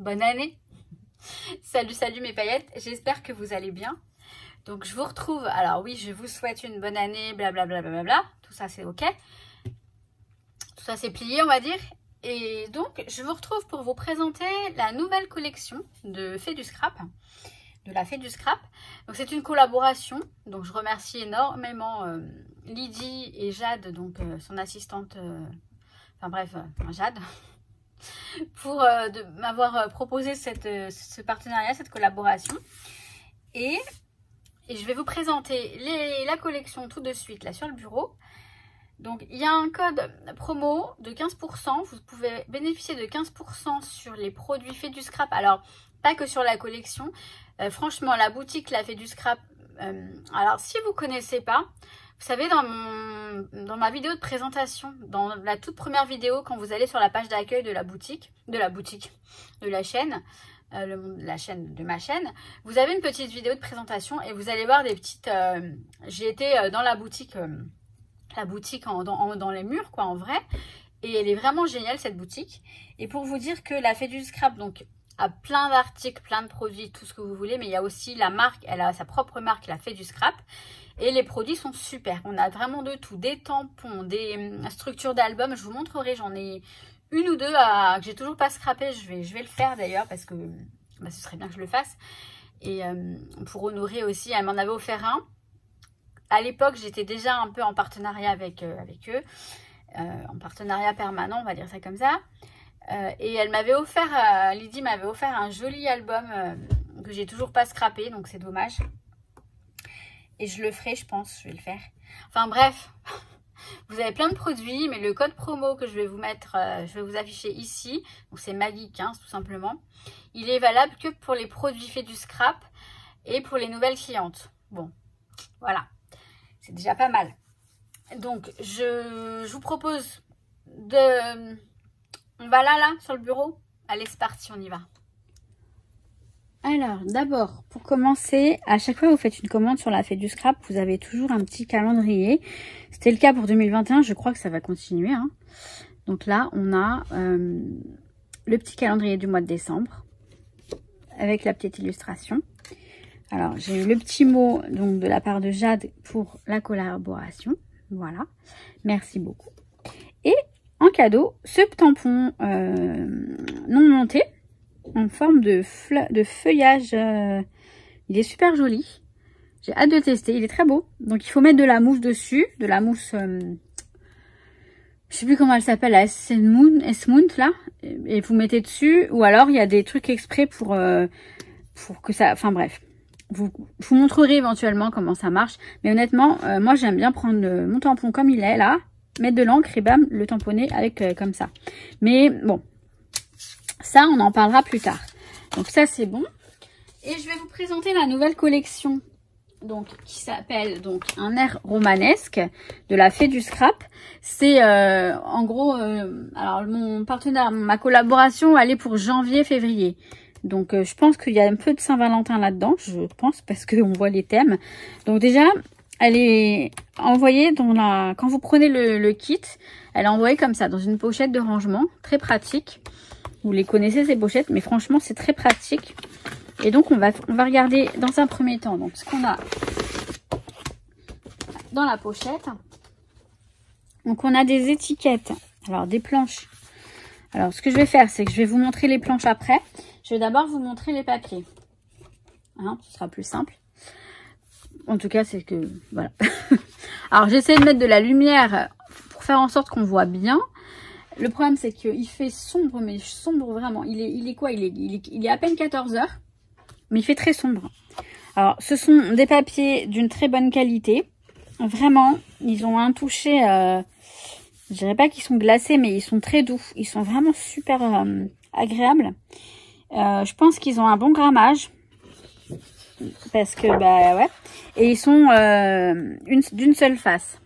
bonne année. Salut, salut mes paillettes, j'espère que vous allez bien. Donc je vous retrouve, alors oui, je vous souhaite une bonne année, blablabla, bla, tout ça c'est ok. Tout ça c'est plié, on va dire. Et donc je vous retrouve pour vous présenter la nouvelle collection de Fée du Scrap. De la Fée du Scrap. Donc c'est une collaboration, donc je remercie énormément Lydie et Jade, donc son assistante, enfin bref, Jade, pour m'avoir proposé ce partenariat, cette collaboration. Et je vais vous présenter la collection tout de suite là sur le bureau. Donc il y a un code promo de 15%, vous pouvez bénéficier de 15% sur les produits Fée du Scrap. Alors pas que sur la collection, franchement la boutique la Fée du Scrap, alors si vous ne connaissez pas, vous savez dans ma vidéo de présentation, dans la toute première vidéo quand vous allez sur la page d'accueil de la chaîne, la chaîne de ma chaîne, vous avez une petite vidéo de présentation et vous allez voir des petites, j'ai été dans la boutique dans les murs quoi en vrai, et elle est vraiment géniale cette boutique. Et pour vous dire que la Fée du Scrap donc a plein d'articles, plein de produits, tout ce que vous voulez, mais il y a aussi la marque, elle a sa propre marque, la Fée du Scrap, et les produits sont super. On a vraiment de tout, des tampons, des structures d'albums, je vous montrerai, j'en ai une ou deux que j'ai toujours pas scrappé, je vais le faire d'ailleurs parce que ce serait bien que je le fasse. Et pour honorer aussi, elle m'en avait offert un. À l'époque, j'étais déjà un peu en partenariat avec eux, en partenariat permanent, on va dire ça comme ça. Et elle m'avait offert, Lydie m'avait offert un joli album que j'ai toujours pas scrappé, donc c'est dommage. Et je le ferai, je pense, je vais le faire. Enfin bref, vous avez plein de produits, mais le code promo que je vais vous mettre, je vais vous afficher ici, donc c'est Maggie15 tout simplement. Il est valable que pour les produits Fée du Scrap et pour les nouvelles clientes. Bon, voilà, c'est déjà pas mal. Donc je vous propose de... On va là, sur le bureau. Allez, c'est parti, on y va. Alors, d'abord, pour commencer, à chaque fois que vous faites une commande sur la Fée du Scrap, vous avez toujours un petit calendrier. C'était le cas pour 2021, je crois que ça va continuer. Hein. Donc là, on a le petit calendrier du mois de décembre, avec la petite illustration. Alors, j'ai eu le petit mot donc de la part de Jade pour la collaboration. Voilà, merci beaucoup. Et en cadeau, ce tampon non monté en forme de feuillage. Il est super joli. J'ai hâte de tester. Il est très beau. Donc, il faut mettre de la mousse dessus. De la mousse, je sais plus comment elle s'appelle, la S-Mount là. Et vous mettez dessus. Ou alors, il y a des trucs exprès pour que ça... Enfin, bref. Je vous montrerai éventuellement comment ça marche. Mais honnêtement, moi, j'aime bien prendre mon tampon comme il est là. Mettre de l'encre et bam, le tamponner avec comme ça. Mais bon, ça on en parlera plus tard. Donc ça c'est bon. Et je vais vous présenter la nouvelle collection donc qui s'appelle donc un air romanesque de la Fée du Scrap. C'est en gros, alors mon partenaire, ma collaboration elle est pour janvier-février. Donc je pense qu'il y a un peu de Saint-Valentin là-dedans, je pense, parce qu'on voit les thèmes. Donc déjà... Elle est envoyée quand vous prenez le kit, elle est envoyée comme ça, dans une pochette de rangement, très pratique. Vous les connaissez ces pochettes, mais franchement c'est très pratique. Et donc on va regarder dans un premier temps donc ce qu'on a dans la pochette. Donc on a des étiquettes, alors des planches. Alors ce que je vais faire, c'est que je vais vous montrer les planches après. Je vais d'abord vous montrer les papiers. Hein, ce sera plus simple. En tout cas, c'est que... Voilà. Alors, j'essaie de mettre de la lumière pour faire en sorte qu'on voit bien. Le problème, c'est qu'il fait sombre, mais sombre vraiment. Il est quoi? Il est à peine 14 h. Mais il fait très sombre. Alors, ce sont des papiers d'une très bonne qualité. Vraiment, ils ont un toucher... je dirais pas qu'ils sont glacés, mais ils sont très doux. Ils sont vraiment super agréables. Je pense qu'ils ont un bon grammage. Parce que, bah ouais. Et ils sont d'une seule face.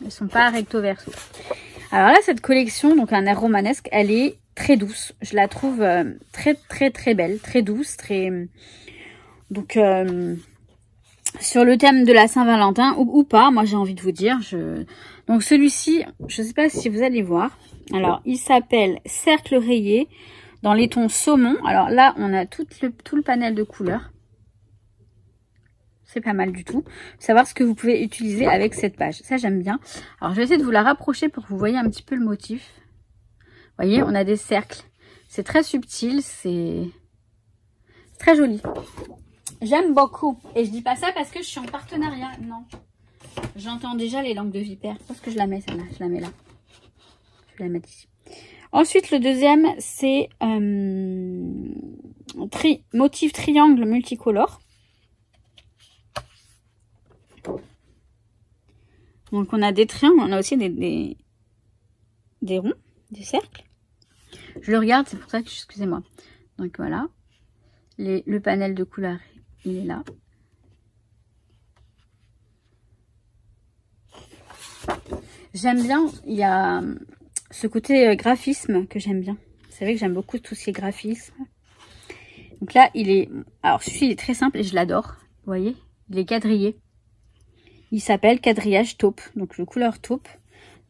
Ils sont pas recto verso. Alors là, cette collection, donc un air romanesque, elle est très douce. Je la trouve très belle, très douce, très... Donc, sur le thème de la Saint-Valentin, ou pas, moi j'ai envie de vous dire. Donc celui-ci, je sais pas si vous allez voir. Alors, il s'appelle Cercle rayé dans les tons saumon. Alors là, on a tout le panel de couleurs. C'est pas mal du tout. Savoir ce que vous pouvez utiliser avec cette page. Ça, j'aime bien. Alors, je vais essayer de vous la rapprocher pour que vous voyez un petit peu le motif. Vous voyez, on a des cercles. C'est très subtil. C'est très joli. J'aime beaucoup. Et je dis pas ça parce que je suis en partenariat. Non. J'entends déjà les langues de vipère. Où est-ce que je la mets, celle-là? Je la mets là. Je vais la mettre ici. Ensuite, le deuxième, c'est motif triangle multicolore. Donc, on a des triangles, on a aussi des ronds, des cercles. Je le regarde, c'est pour ça que, excusez-moi. Donc, voilà. Le panel de couleurs, il est là. J'aime bien, il y a ce côté graphisme que j'aime bien. Vous savez que j'aime beaucoup tout ce qui est graphisme. Donc là, il est... Alors, celui-ci, il est très simple et je l'adore. Vous voyez, il est quadrillé. Il s'appelle quadrillage taupe, donc le couleur taupe.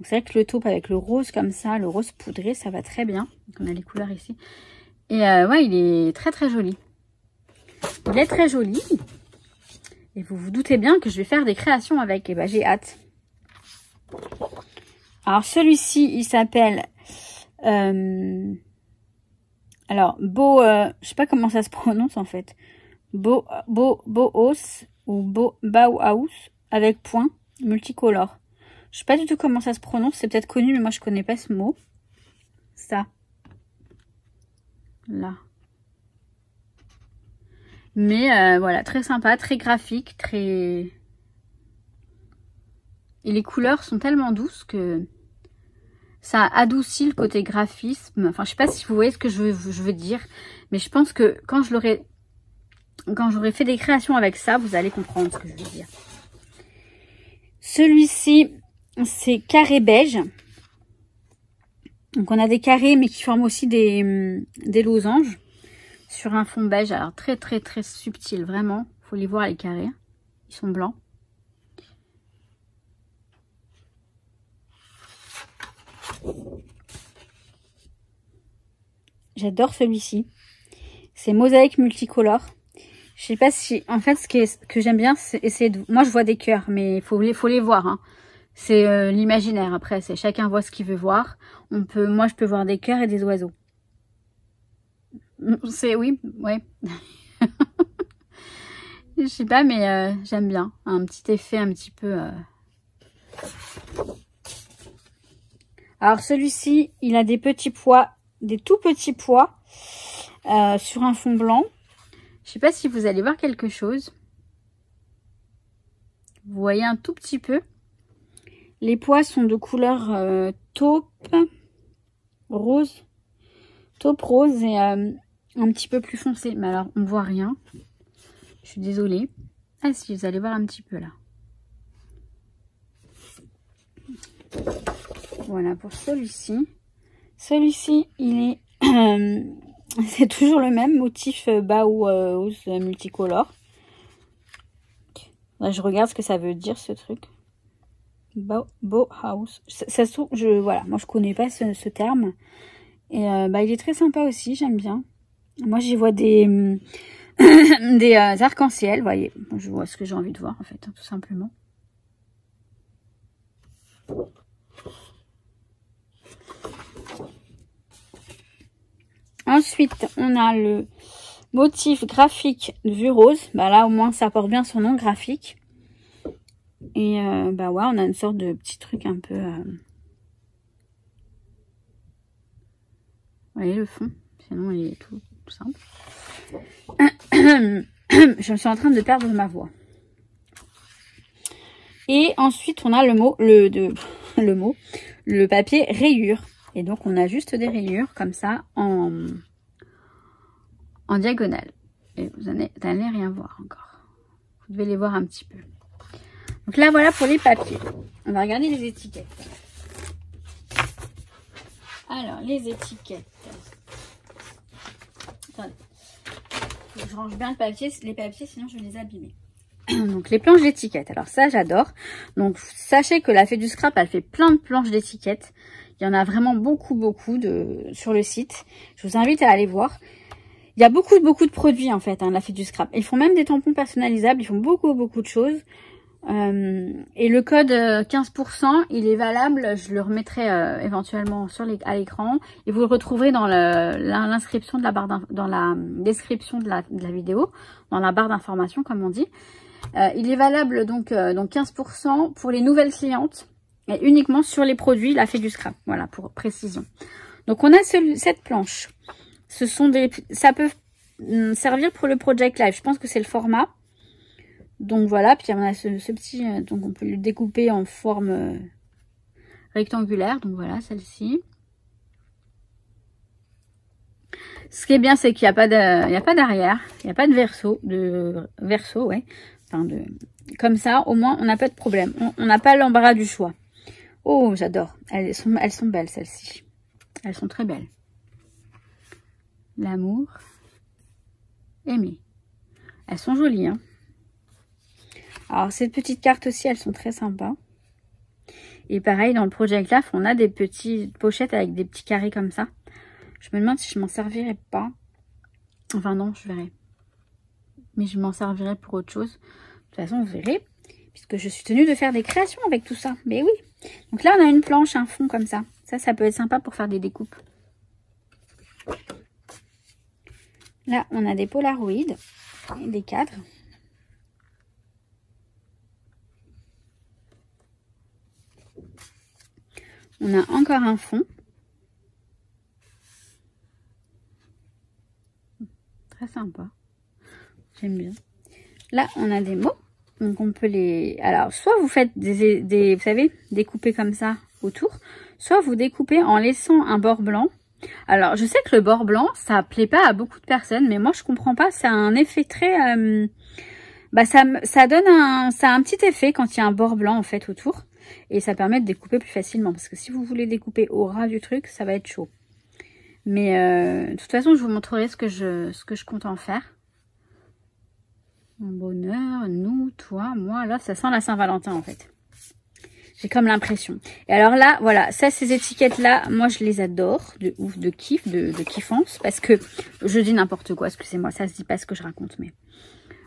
C'est vrai que le taupe avec le rose comme ça, le rose poudré, ça va très bien. Donc on a les couleurs ici. Et ouais, il est très très joli. Il est très joli. Et vous vous doutez bien que je vais faire des créations avec. Et ben j'ai hâte. Alors celui-ci, il s'appelle... alors, je sais pas comment ça se prononce en fait. Bauhaus ou Bauhaus. Avec point multicolore. Je sais pas du tout comment ça se prononce. C'est peut-être connu, mais moi je connais pas ce mot. Ça. Là. Mais voilà, très sympa, très graphique, très... Et les couleurs sont tellement douces que ça adoucit le côté graphisme. Enfin, je sais pas si vous voyez ce que je veux dire. Mais je pense que quand j'aurai fait des créations avec ça, vous allez comprendre ce que je veux dire. Celui-ci, c'est carré beige. Donc, on a des carrés, mais qui forment aussi des losanges sur un fond beige. Alors, très, très, très subtil, vraiment. Il faut les voir, les carrés. Ils sont blancs. J'adore celui-ci. C'est mosaïque multicolore. Je sais pas si... En fait, ce que j'aime bien, c'est essayer de... Moi, je vois des cœurs, mais il faut les voir. Hein. C'est l'imaginaire, après. C'est chacun voit ce qu'il veut voir. Moi, je peux voir des cœurs et des oiseaux. C'est... Oui, ouais. Je sais pas, mais j'aime bien. Un petit effet un petit peu... Alors, celui-ci, il a des petits pois, des tout petits pois sur un fond blanc. Je sais pas si vous allez voir quelque chose. Vous voyez un tout petit peu. Les pois sont de couleur taupe rose. Taupe rose et un petit peu plus foncé. Mais alors, on voit rien. Je suis désolée. Ah si, vous allez voir un petit peu là. Voilà pour celui-ci. Celui-ci, il est... c'est toujours le même motif Bauhaus multicolore. Là, je regarde ce que ça veut dire ce truc. Bauhaus. Ça se trouve, voilà, moi je connais pas ce terme. Et il est très sympa aussi, j'aime bien. Moi j'y vois des arcs-en-ciel, vous voyez. Je vois ce que j'ai envie de voir en fait, hein, tout simplement. Ensuite, on a le motif graphique de vue rose. Bah là, au moins, ça porte bien son nom, graphique. Et bah ouais, on a une sorte de petit truc un peu... Vous voyez le fond? Sinon, il est tout simple. Je suis en train de perdre ma voix. Et ensuite, on a le papier rayure. Et donc, on a juste des rayures comme ça en diagonale. Et vous n'allez rien voir encore. Vous devez les voir un petit peu. Donc là, voilà pour les papiers. On va regarder les étiquettes. Alors, les étiquettes. Attendez. Faut que je range bien les papiers, sinon je vais les abîmer. Donc, les planches d'étiquettes. Alors ça, j'adore. Donc, sachez que la Fée du Scrap, elle fait plein de planches d'étiquettes. Il y en a vraiment beaucoup sur le site. Je vous invite à aller voir. Il y a beaucoup de produits en fait, la Fête du Scrap. Ils font même des tampons personnalisables, ils font beaucoup de choses. Et le code 15%, il est valable, je le remettrai éventuellement à l'écran. Et vous le retrouverez dans l'inscription de la barre dans la description de la vidéo, dans la barre d'information comme on dit. Il est valable donc 15% pour les nouvelles clientes et uniquement sur les produits La Fête du Scrap. Voilà, pour précision. Donc on a cette planche. Ça peut servir pour le Project Live. Je pense que c'est le format. Donc voilà, puis on a ce petit, donc on peut le découper en forme rectangulaire. Donc voilà, celle-ci. Ce qui est bien, c'est qu'il n'y a pas d'arrière, il n'y a pas de verso, ouais. Enfin comme ça, au moins on n'a pas de problème. On n'a pas l'embarras du choix. Oh, j'adore. Elles sont belles celles-ci. Elles sont très belles. L'amour, aimer. Elles sont jolies, hein. Alors, ces petites cartes aussi, elles sont très sympas. Et pareil, dans le Project Live, on a des petites pochettes avec des petits carrés comme ça. Je me demande si je m'en servirais pas. Enfin non, je verrai. Mais je m'en servirai pour autre chose. De toute façon, vous verrez. Puisque je suis tenue de faire des créations avec tout ça. Mais oui. Donc là, on a une planche, un fond comme ça. Ça peut être sympa pour faire des découpes. Là, on a des polaroïdes et des cadres. On a encore un fond. Très sympa. J'aime bien. Là, on a des mots. Donc, on peut les... Alors, soit vous faites vous savez, découper comme ça autour. Soit vous découpez en laissant un bord blanc. Alors, je sais que le bord blanc, ça plaît pas à beaucoup de personnes. Mais moi, je comprends pas. C'est un effet très... ça donne un petit effet quand il y a un bord blanc, en fait, autour. Et ça permet de découper plus facilement. Parce que si vous voulez découper au ras du truc, ça va être chaud. Mais de toute façon, je vous montrerai ce que je compte en faire. Mon bonheur, nous, toi, moi. Là, ça sent la Saint-Valentin, en fait. J'ai comme l'impression. Et alors là, voilà, ça, ces étiquettes-là, moi, je les adore. De ouf, de kiff, de kiffance. Parce que je dis n'importe quoi, excusez-moi. Ça se dit pas ce que je raconte, mais...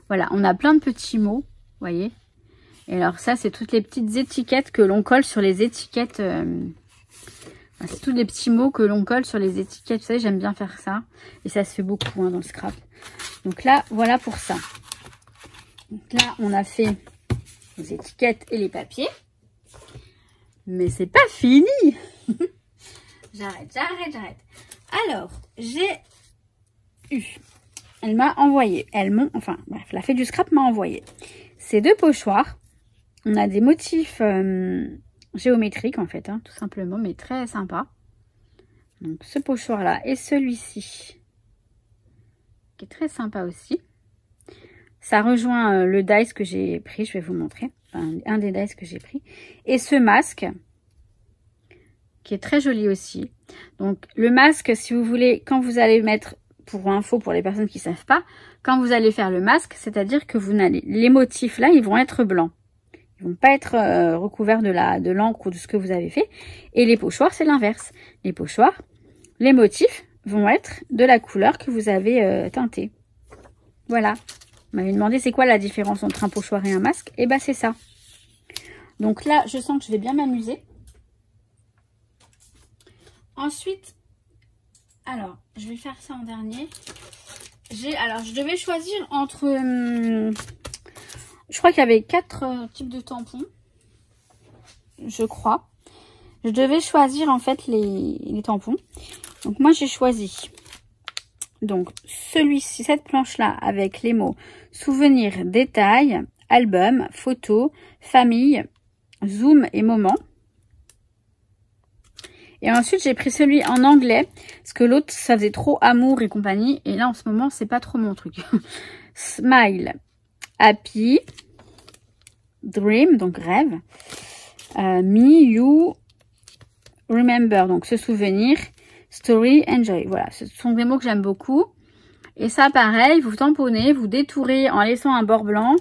Voilà, on a plein de petits mots, vous voyez. Et alors ça, c'est toutes les petites étiquettes que l'on colle sur les étiquettes. C'est tous les petits mots que l'on colle sur les étiquettes. Vous savez, j'aime bien faire ça. Et ça se fait beaucoup dans le scrap. Donc là, voilà pour ça. Donc là, on a fait les étiquettes et les papiers. Mais c'est pas fini. J'arrête. Alors, j'ai eu... Elle m'a envoyé. Enfin, bref, la Fête du Scrap m'a envoyé ces deux pochoirs. On a des motifs géométriques, en fait, tout simplement, mais très sympa. Donc, ce pochoir-là et celui-ci, qui est très sympa aussi. Ça rejoint le dice que j'ai pris, je vais vous montrer. Enfin, un des dice que j'ai pris. Et ce masque, qui est très joli aussi. Donc, le masque, si vous voulez, quand vous allez mettre... Pour info, pour les personnes qui ne savent pas, quand vous allez faire le masque, c'est-à-dire que les motifs là, ils vont être blancs. Ils vont pas être recouverts de l'encre ou de ce que vous avez fait. Et les pochoirs, c'est l'inverse. Les pochoirs, les motifs vont être de la couleur que vous avez teintée. Voilà. Vous m'avez demandé c'est quoi la différence entre un pochoir et un masque. Et ben c'est ça. Donc là, je sens que je vais bien m'amuser. Ensuite, alors, je vais faire ça en dernier. Alors, je devais choisir entre... je crois qu'il y avait 4 types de tampons. Je crois. Je devais choisir en fait les tampons. Donc, moi, j'ai choisi donc celui-ci, cette planche-là, avec les mots souvenirs, détails, album, photos, famille, zoom et moment. Et ensuite, j'ai pris celui en anglais, parce que l'autre, ça faisait trop amour et compagnie. Et là, en ce moment, c'est pas trop mon truc. Smile, happy, dream, donc rêve, me, you, remember, donc se souvenir, story, enjoy. Voilà, ce sont des mots que j'aime beaucoup. Et ça, pareil, vous tamponnez, vous détourez en laissant un bord blanc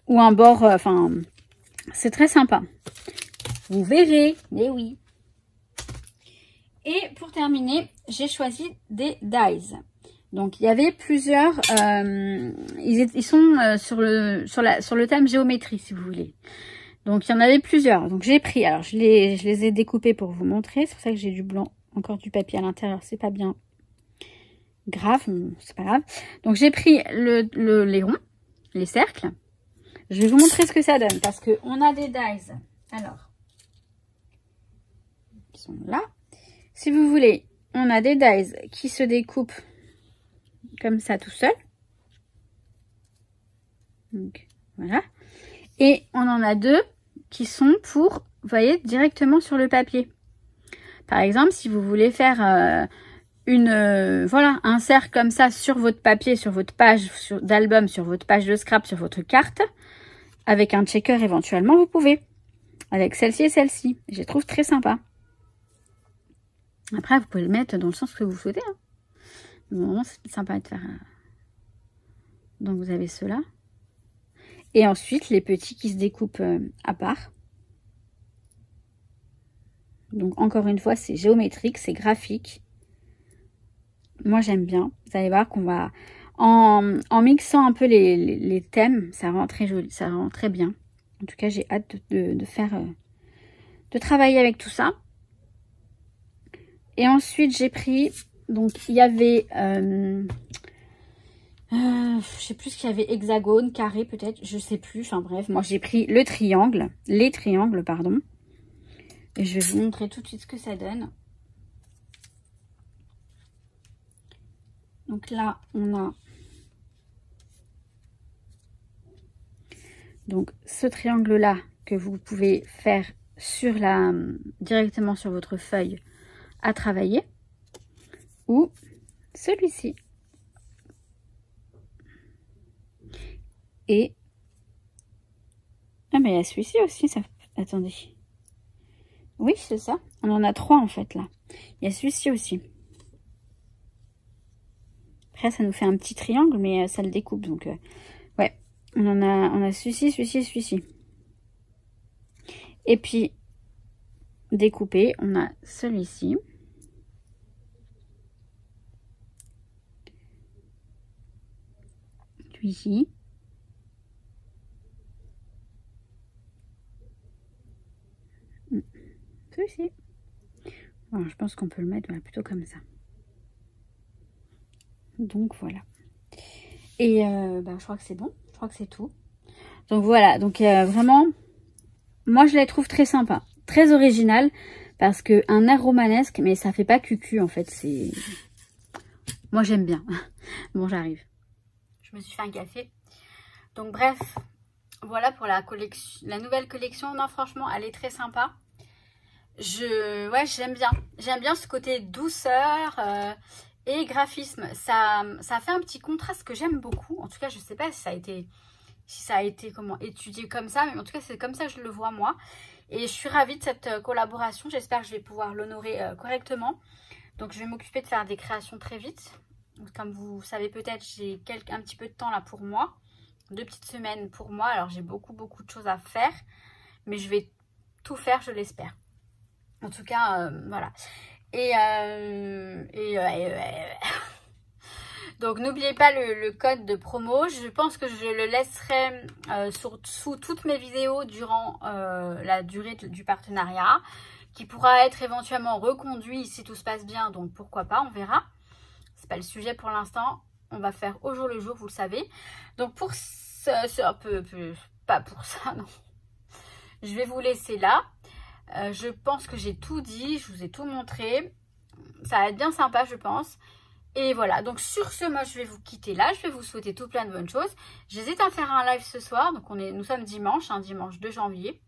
ou un bord... Enfin, c'est très sympa. Vous verrez, mais oui. Et pour terminer, j'ai choisi des dies. Donc, il y avait plusieurs... ils sont sur le thème géométrie, si vous voulez. Donc, il y en avait plusieurs. Donc, j'ai pris... Alors, je les ai découpés pour vous montrer. C'est pour ça que j'ai du blanc. Encore du papier à l'intérieur. C'est pas bien grave. C'est pas grave. Donc, j'ai pris les ronds, les cercles. Je vais vous montrer ce que ça donne. Parce qu'on a des dies. Alors, qui sont là. Si vous voulez, on a des dies qui se découpent comme ça tout seul. Donc, voilà. Et on en a deux qui sont pour, vous voyez, directement sur le papier. Par exemple, si vous voulez faire voilà, un cercle comme ça sur votre papier, sur votre page d'album, sur votre page de scrap, sur votre carte, avec un checker éventuellement, vous pouvez. Avec celle-ci et celle-ci. Je les trouve très sympa. Après, vous pouvez le mettre dans le sens que vous souhaitez. Hein. Vraiment, c'est sympa de faire. Donc, vous avez ceux-là. Et ensuite, les petits qui se découpent à part. Donc, encore une fois, c'est géométrique, c'est graphique. Moi, j'aime bien. Vous allez voir qu'on va... En mixant un peu les thèmes, ça rend très joli, ça rend très bien. En tout cas, j'ai hâte de faire... de travailler avec tout ça. Et ensuite, j'ai pris, donc il y avait, je sais plus ce qu'il y avait, hexagone, carré peut-être, je sais plus, enfin bref, moi j'ai pris les triangles, pardon. Et je vais vous montrer tout de suite ce que ça donne. Donc là, on a donc ce triangle-là que vous pouvez faire directement sur votre feuille à travailler, ou celui-ci. Et ah mais il y a celui-ci aussi, ça. Attendez. Oui, c'est ça. On en a trois en fait là. Il y a celui-ci aussi. Après ça nous fait un petit triangle, mais ça le découpe, donc ouais. On a celui-ci, celui-ci et celui-ci. Et puis découpé, on a celui-ci. Celui-ci. Celui-ci. Alors, je pense qu'on peut le mettre plutôt comme ça. Donc voilà. Et je crois que c'est bon. Je crois que c'est tout. Donc voilà. Donc vraiment, moi je les trouve très sympa, très original, parce que un air romanesque, mais ça fait pas cucu en fait. C'est, moi j'aime bien. Bon, j'arrive. Je me suis fait un café. Donc bref, voilà pour la collection, la nouvelle collection. Non, franchement, elle est très sympa. Ouais, j'aime bien. J'aime bien ce côté douceur et graphisme. Ça fait un petit contraste que j'aime beaucoup. En tout cas, je sais pas si ça a été comment étudié comme ça, mais en tout cas, c'est comme ça que je le vois moi. Et je suis ravie de cette collaboration. J'espère que je vais pouvoir l'honorer correctement. Donc, je vais m'occuper de faire des créations très vite. Comme vous savez peut-être, j'ai un petit peu de temps là pour moi. 2 petites semaines pour moi. Alors, j'ai beaucoup de choses à faire. Mais je vais tout faire, je l'espère. En tout cas, voilà. Donc, n'oubliez pas le code de promo. Je pense que je le laisserai sous toutes mes vidéos durant la durée du partenariat, qui pourra être éventuellement reconduit si tout se passe bien. Donc, pourquoi pas, on verra. C'est pas le sujet pour l'instant. On va faire au jour le jour, vous le savez. Donc, pour pas pour ça, non. Je vais vous laisser là. Je pense que j'ai tout dit, je vous ai tout montré. Ça va être bien sympa, je pense. Et voilà, donc sur ce, moi, je vais vous quitter là. Je vais vous souhaiter tout plein de bonnes choses. J'hésite à faire un live ce soir. Donc, nous sommes dimanche, dimanche 2 janvier.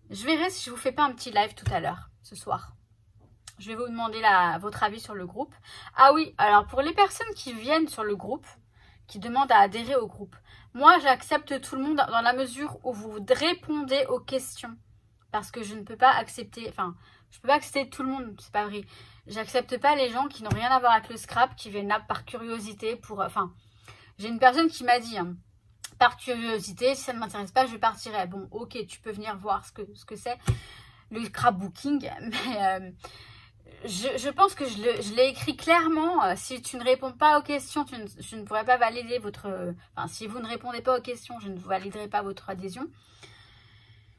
Je verrai si je vous fais pas un petit live tout à l'heure, ce soir. Je vais vous demander votre avis sur le groupe. Ah oui, alors pour les personnes qui viennent sur le groupe, qui demandent à adhérer au groupe, moi, j'accepte tout le monde dans la mesure où vous répondez aux questions. Parce que je ne peux pas accepter, je peux pas accepter tout le monde, c'est pas vrai. J'accepte pas les gens qui n'ont rien à voir avec le scrap, qui viennent là par curiosité j'ai une personne qui m'a dit, par curiosité, si ça ne m'intéresse pas, je partirai. Bon, ok, tu peux venir voir ce que c'est, le scrapbooking, mais Je pense que je l'ai écrit clairement. Si tu ne réponds pas aux questions, je ne pourrai pas valider votre... Enfin, si vous ne répondez pas aux questions, je ne validerai pas votre adhésion.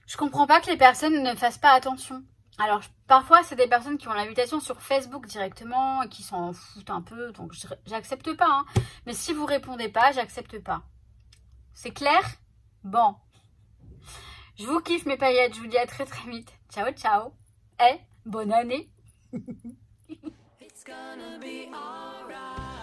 Je comprends pas que les personnes ne fassent pas attention. Alors, parfois, c'est des personnes qui ont l'invitation sur Facebook directement et qui s'en foutent un peu. Donc, j'accepte pas. Hein. Mais si vous répondez pas, j'accepte pas. C'est clair? Bon. Je vous kiffe mes paillettes. Je vous dis à très très vite. Ciao, ciao. Et bonne année. It's gonna be alright.